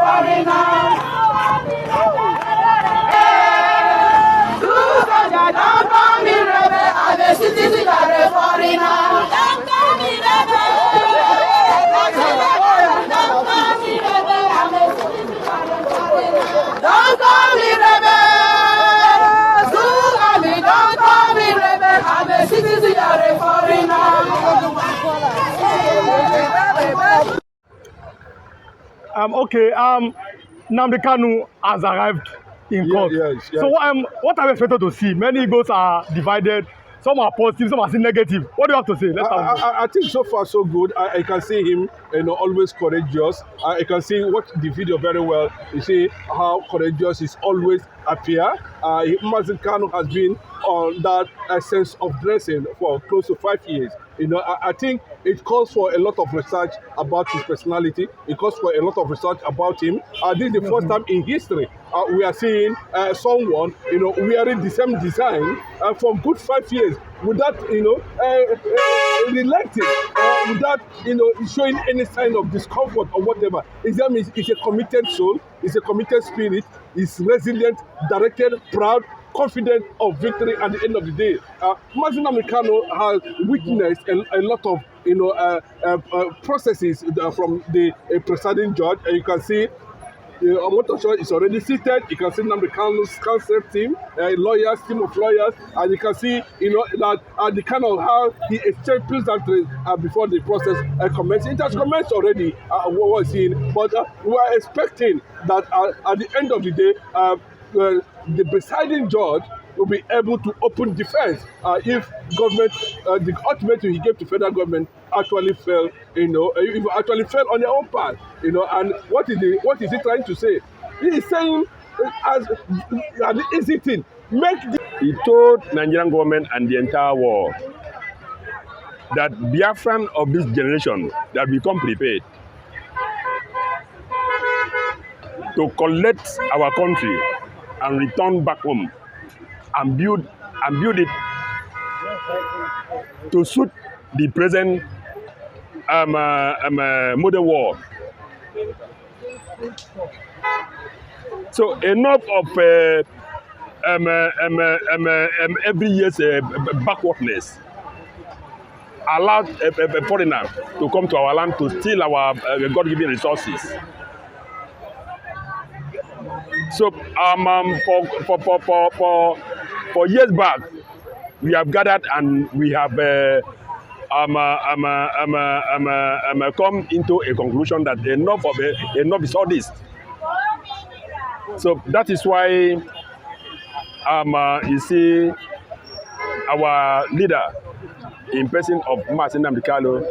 Don't call me rebel, I'm a citizen of a foreigner. Don't call me rebel. Don't call me rebel, I'm a citizen of a foreigner. Don't call me rebel. Don't call me rebel, I'm a citizen of a foreigner. Okay, Nnamdi Kanu has arrived in court. Yes. So what are we expected to see? Many Igbos are divided. Some are positive, some are still negative. What do you have to say? I think so far so good. I can see him, always courageous. I can see watch the video very well. You see how courageous is always appear. Nnamdi Kanu has been on that sense of dressing for close to 5 years. I think it calls for a lot of research about his personality. It calls for a lot of research about him. This is the first time in history we are seeing someone, wearing the same design for good 5 years without, relenting, without, showing any sign of discomfort or whatever. That means it's a committed soul, it's a committed spirit, it's resilient, directed, proud, confident of victory at the end of the day. Nnamdi Kanu has witnessed a lot of processes from the presiding judge. And you can see Omotosho is already seated. You can see Nnamdi Kanu's counsel team, team of lawyers, and you can see that the kind of how he exchanged pleasantries before the process commenced. It has commenced already. What we're seeing, but we are expecting that at the end of the day, the presiding judge will be able to open defense if government, the ultimatum he gave to federal government actually fell, actually fell on their own part, and what is he trying to say? He is saying as an easy thing, He told Nigerian government and the entire world that Biafran of this generation that become prepared to collect our country and return back home and build it to suit the present modern world. So enough of every year's backwardness allowed a foreigner to come to our land to steal our God-given resources. So for years back, we have gathered and we have come into a conclusion that enough is all this. So that is why you see our leader in person of Mazi Nnamdi Kanu,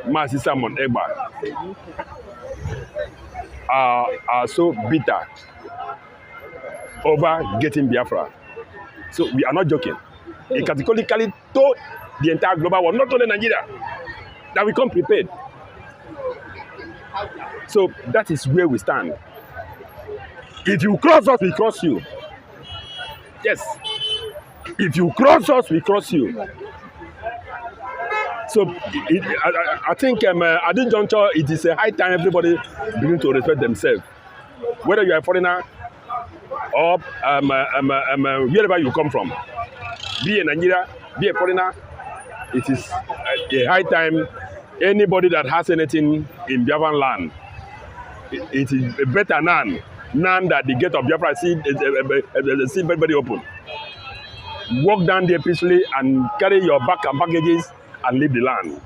Mazi Simon Egba, are so bitter over getting Biafra. So we are not joking. He categorically told the entire global world, not only Nigeria, that we come prepared. So that is where we stand. If you cross us, we cross you. Yes. If you cross us, we cross you. So I think at this juncture, it is a high time everybody begin to respect themselves. Whether you are a foreigner or wherever you come from, be a Nigeria, be a foreigner, it is a high time anybody that has anything in Biafran land, it is better none that the gate of Biafra see very open. Walk down there peacefully and carry your bag and packages and leave the land.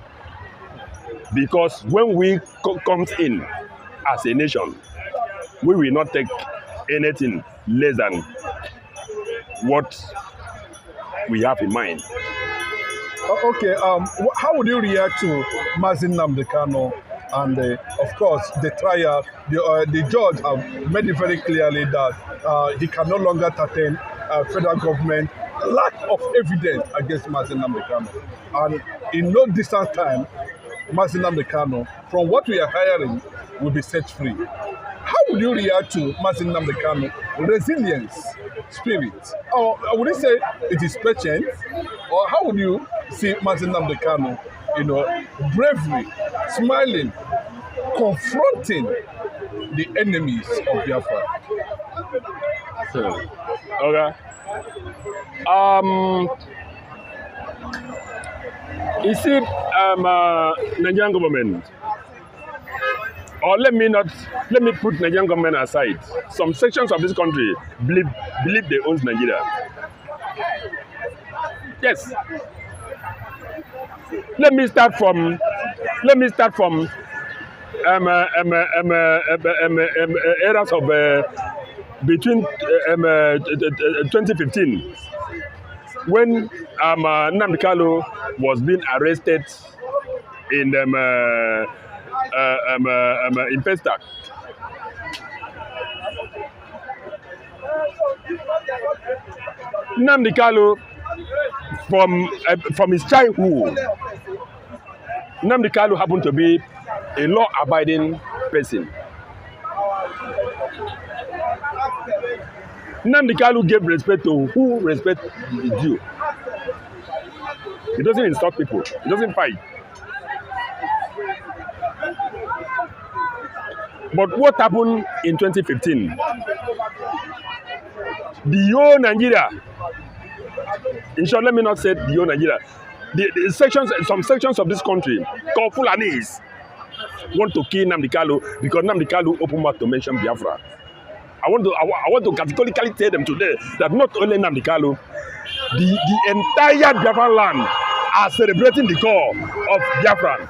Because when we come in as a nation, we will not take anything less than what we have in mind. Okay, how would you react to Mazi Nnamdi Kanu and of course the trial? The judge have made it very clearly that he can no longer entertain federal government lack of evidence against Mazi Nnamdi Kanu, and in no distant time, Mazi Nnamdi Kanu, from what we are hearing, will be set free. How would you react to Mazi Nnamdi Kanu resilience, spirit, or would you say it is patience, or how would you see Mazi Nnamdi Kanu, bravery, smiling, confronting the enemies of Biafra? Okay. You see, Nigerian government, or let me put Nigerian government aside. Some sections of this country believe they own Nigeria. Yes. Let me start from eras of between 2015 when Nnamdi Kanu was being arrested in Pestac. Nnamdi Kanu, from his childhood, Nnamdi Kanu happened to be a law-abiding person. Nnamdi Kanu gave respect to who respect is due. He doesn't insult people. He doesn't fight. But what happened in 2015? The whole Nigeria, in short, let me not say the whole Nigeria, some sections of this country called Fulanis want to kill Nnamdi Kanu because Nnamdi Kanu opened mouth to mention Biafra. I want to categorically tell them today that not only Nnamdi Kanu, the entire Biafran land are celebrating the call of Biafran.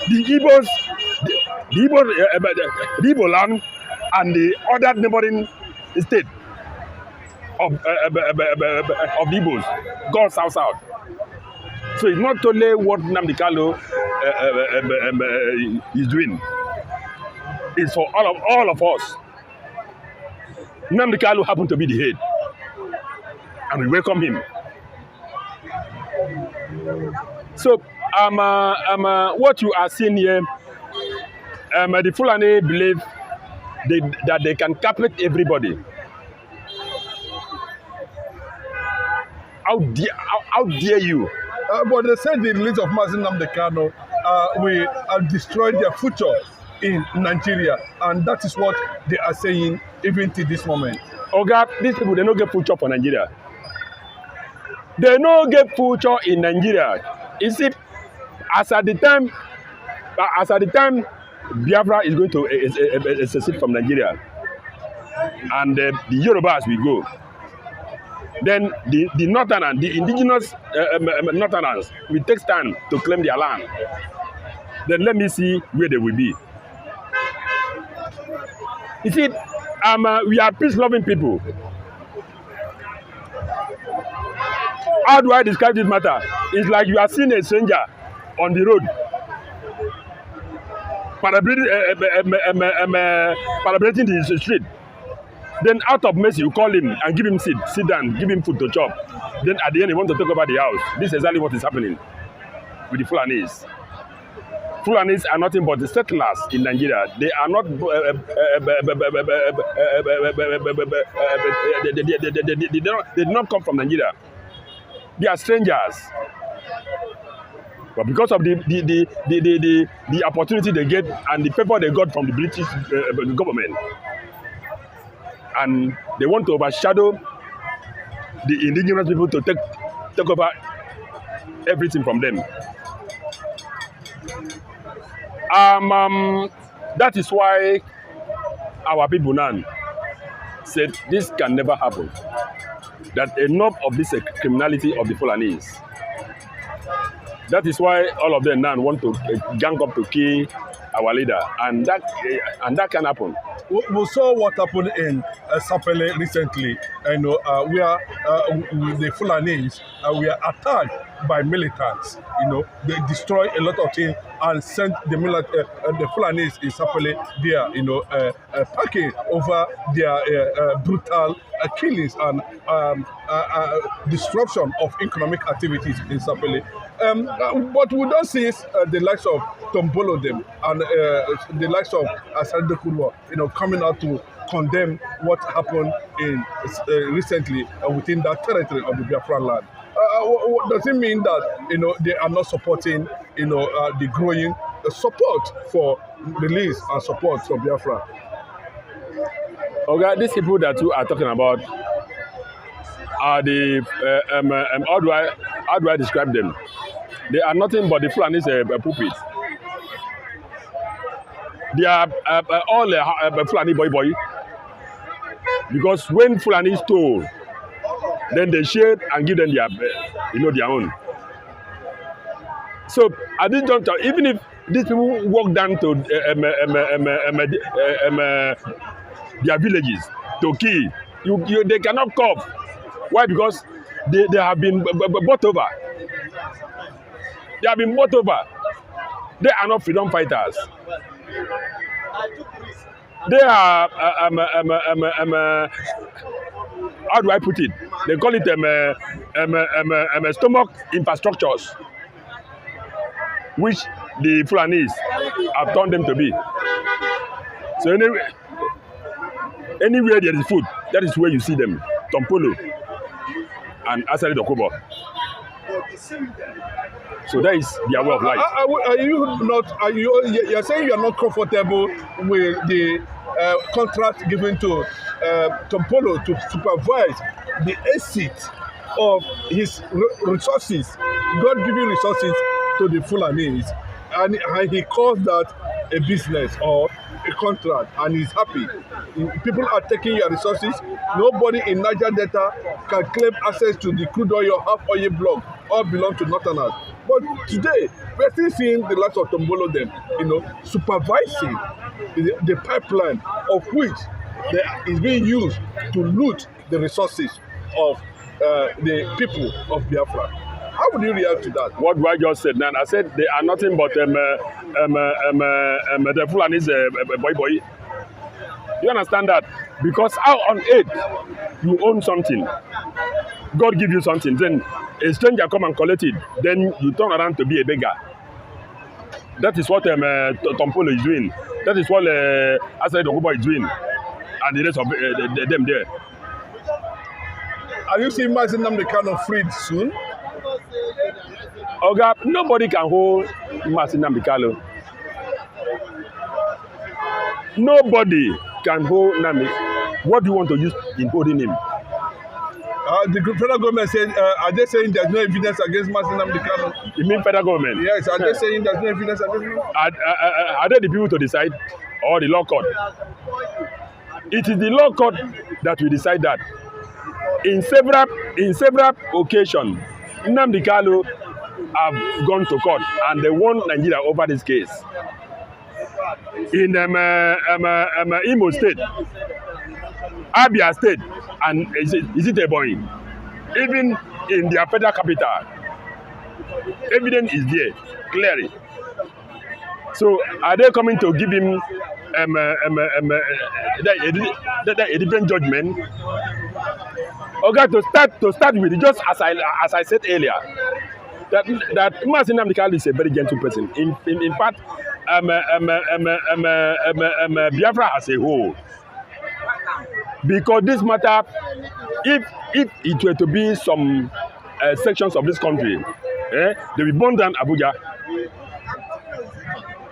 The Igbo land and the other neighboring state of the Igbos go south. So it's not only what Nnamdi Kanu is doing. It's for all of us. Nnamdi Kanu happened to be the head, and we welcome him. So, what you are seeing here, the Fulani believe that they can capture everybody. How dare you? But they said the release of Nnamdi Kanu will destroy their future in Nigeria, and that is what they are saying even to this moment. Oga, these people, they don't get future for Nigeria. They don't get future in Nigeria. You see, as at the time Biafra is going to secede from Nigeria, and the Yorubas will go. Then the Northerners, the indigenous Northerners, will take stand to claim their land. Then let me see where they will be. You see, we are peace-loving people. How do I describe this matter? It's like you are seeing a stranger on the road, celebrating the street. Then out of mercy, you call him and give him sit down, give him food to chop. Then at the end, you want to take over the house. This is exactly what is happening with the Fulanis. Fulanis are nothing but the settlers in Nigeria. They are not. They did not come from Nigeria. They are strangers. But because of the opportunity they get and the favor they got from the British government, and they want to overshadow the indigenous people to take over everything from them. That is why our people now said this can never happen. That enough of this criminality of the Fulanis. That is why all of them now want to gang up to kill our leader, and that can happen. We saw what happened in Sapele recently, where the Fulanis were attacked by militants. They destroyed a lot of things and sent the Fulanis in Sapele there, packing over their brutal killings and disruption of economic activities in Sapele. But we don't see the likes of Tombolo them and the likes of Asade Kurwa, coming out to condemn what happened in recently within that territory of the Biafran land. Does it mean that they are not supporting the growing support for release and support for Biafra. Okay, these people that you are talking about are the how do I describe them? They are nothing but the Fulanis a pulpit. They are all Fulani boy. Because when Fulani stole, then they share and give them their, their own. So at this juncture, even if these people walk down to their villages to kill, they cannot cope. Why? Because they have been bought over. They have been bought over. They are not freedom fighters. They are how do I put it? They call it stomach infrastructures, which the Fulanis have turned them to be. So anywhere there is food, that is where you see them. Tompolo and Asari Dokobo. So that is their way of life. You're saying you are not comfortable with the contract given to Tompolo to supervise the exit of his resources, God-given resources to the Fulanis, and he calls that a business or a contract, and he's happy. People are taking your resources. Nobody in Niger Delta can claim access to the crude oil or half oil block, all belong to Northerners. But today, we're still seeing the likes of Tombolo them, supervising the pipeline of which is being used to loot the resources of the people of Biafra. How would you react to that? What I just said now, I said they are nothing but the Fulanis boy. You understand that? Because how on earth you own something, God give you something, then a stranger come and collect it, then you turn around to be a beggar. That is what Tompolo is doing. That is what Asai Dokuba is doing, and the rest of them there. Are you seeing Mazinam Kanu freed soon? Oga, nobody can hold Mazinam Kanu. Nobody can hold Nami. What do you want to use in holding him? The federal government said, are they saying there's no evidence against Mazinam Kanu? You mean federal government? Yes, are they saying there's no evidence against him? Are they the people to decide, or the law court? It is the law court that will decide that. In several occasions, Nnamdi Kanu have gone to court and they won Nigeria over this case. In Imo State, Abia State, and is it Ebonyi? Even in their federal capital, evidence is there clearly. So are they coming to give him a different judgment? Okay, to start with, just as I said earlier, that Nnamdi Kanu is a very gentle person. In fact, Biafra as a whole, because this matter, if it were to be some sections of this country, they will burn down Abuja.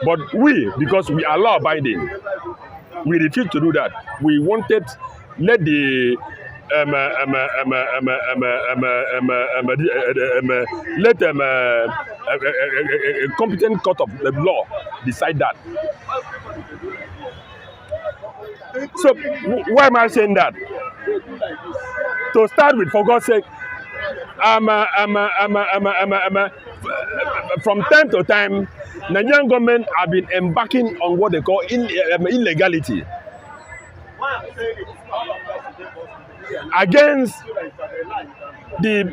But we, because we are law-abiding, we refuse to do that. We wanted let the let a competent court of the law decide that. So why am I saying that? To start with, for God's sake, from time to time, Nigerian government have been embarking on what they call illegality against the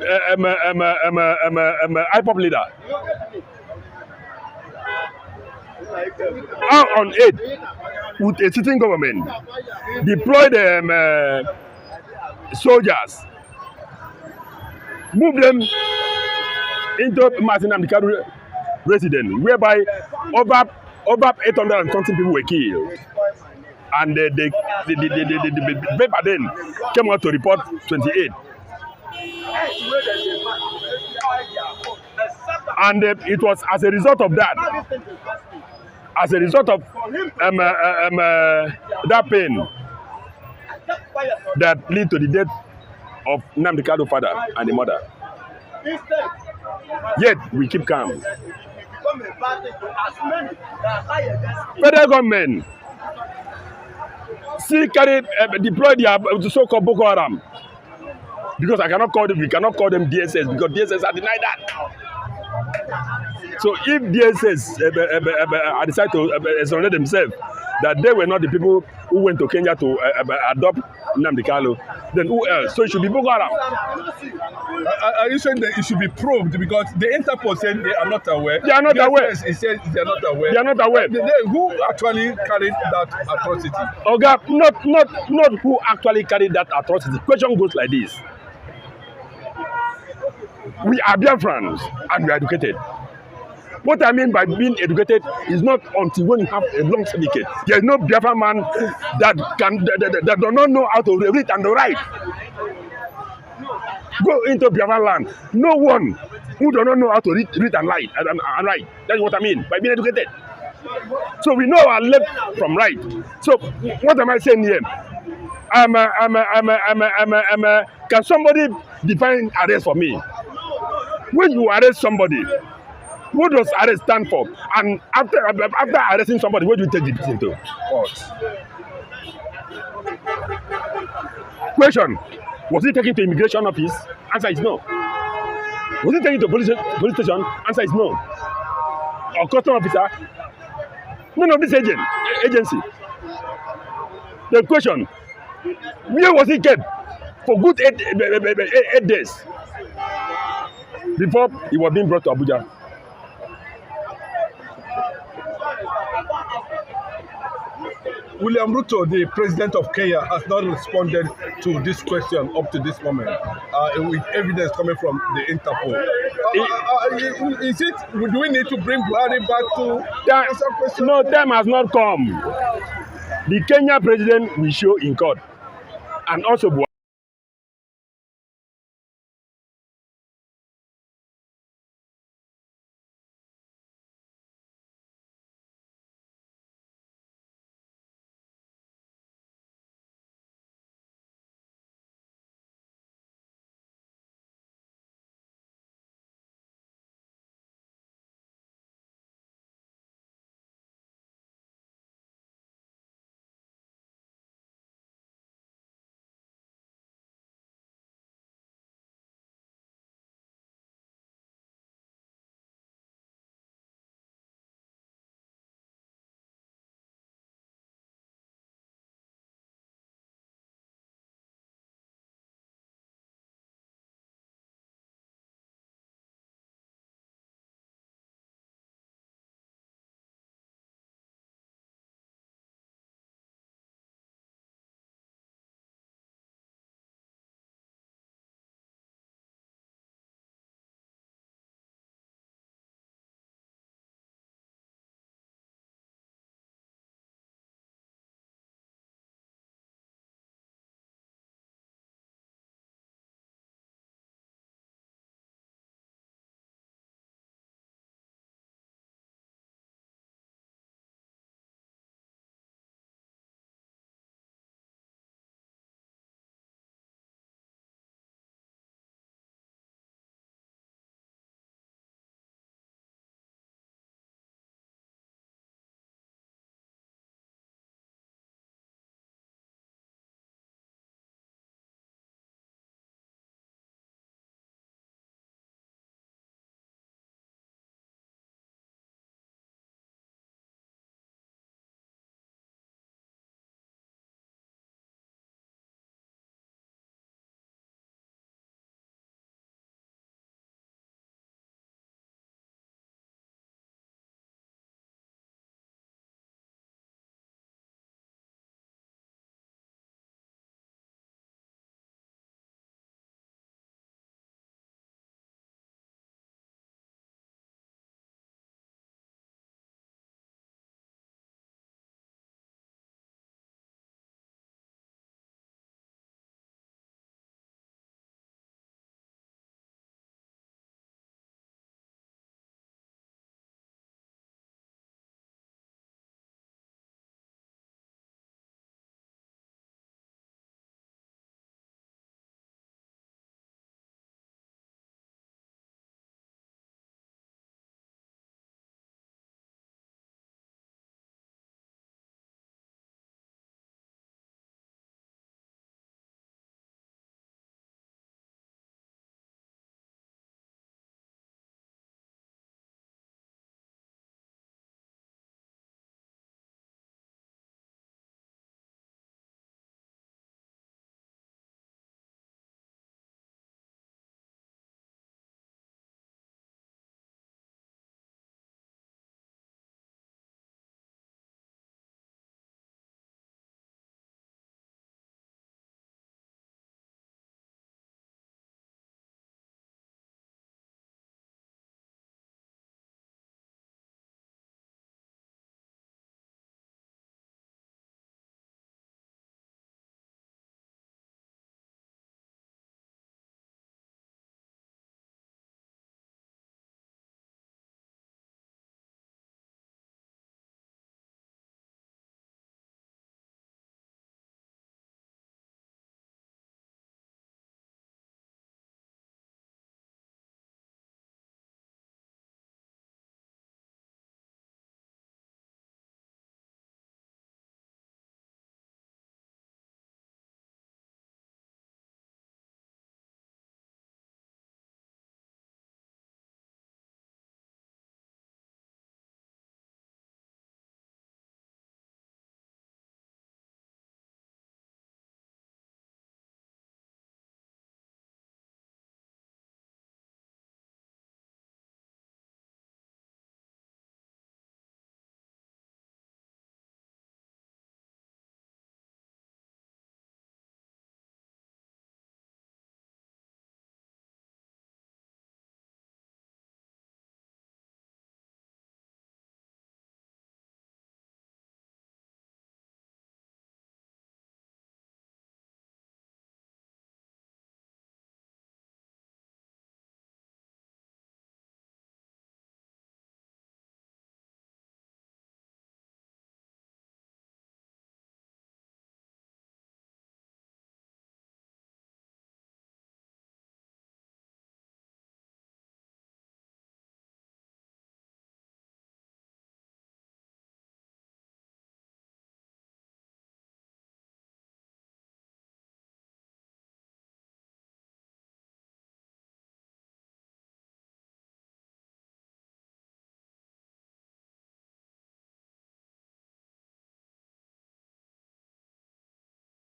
IPOP leader. How on earth would a sitting government deploy the soldiers, move them into Nnamdi Kanu residence, whereby over 800 and something people were killed, and the paper then came out to report 28, and it was as a result of that as a result of that pain that lead to the death of Nnamdi Kanu's father and the mother. Yet we keep calm. Federal government still deploy the so-called Boko Haram, because we cannot call them DSS, because DSS are denied that. So if DSS decide to exonerate themselves that they were not the people who went to Kenya to adopt Nnamdi Kanu, then who else? So it should be Boko Haram. Are you saying that it should be probed, because the Interpol said they are not aware? They are not aware. It says they are not aware. They are not aware. Who actually carried that atrocity? Oga, not who actually carried that atrocity. The question goes like this: we are Biafrans and we are educated. What I mean by being educated is not until when you have a long certificate. There is no Biafran man that does not know how to read and write. Go into Biafran land. No one who does not know how to read and write. That's what I mean by being educated. So we know our left from right. So what am I saying here? Can somebody define arrest for me? When you arrest somebody, what does arrest stand for? And after arresting somebody, what do you take the person to? Question: was he taken to immigration office? Answer is no. Was he taken to police station? Answer is no. Or custom officer? None of this agency. The question: where was he kept for good 8 days before he was being brought to Abuja? William Ruto, the president of Kenya, has not responded to this question up to this moment, with evidence coming from the Interpol. Do we need to bring Buhari back to answer question? No, time has not come. The Kenya president will show in court, and also Buhari.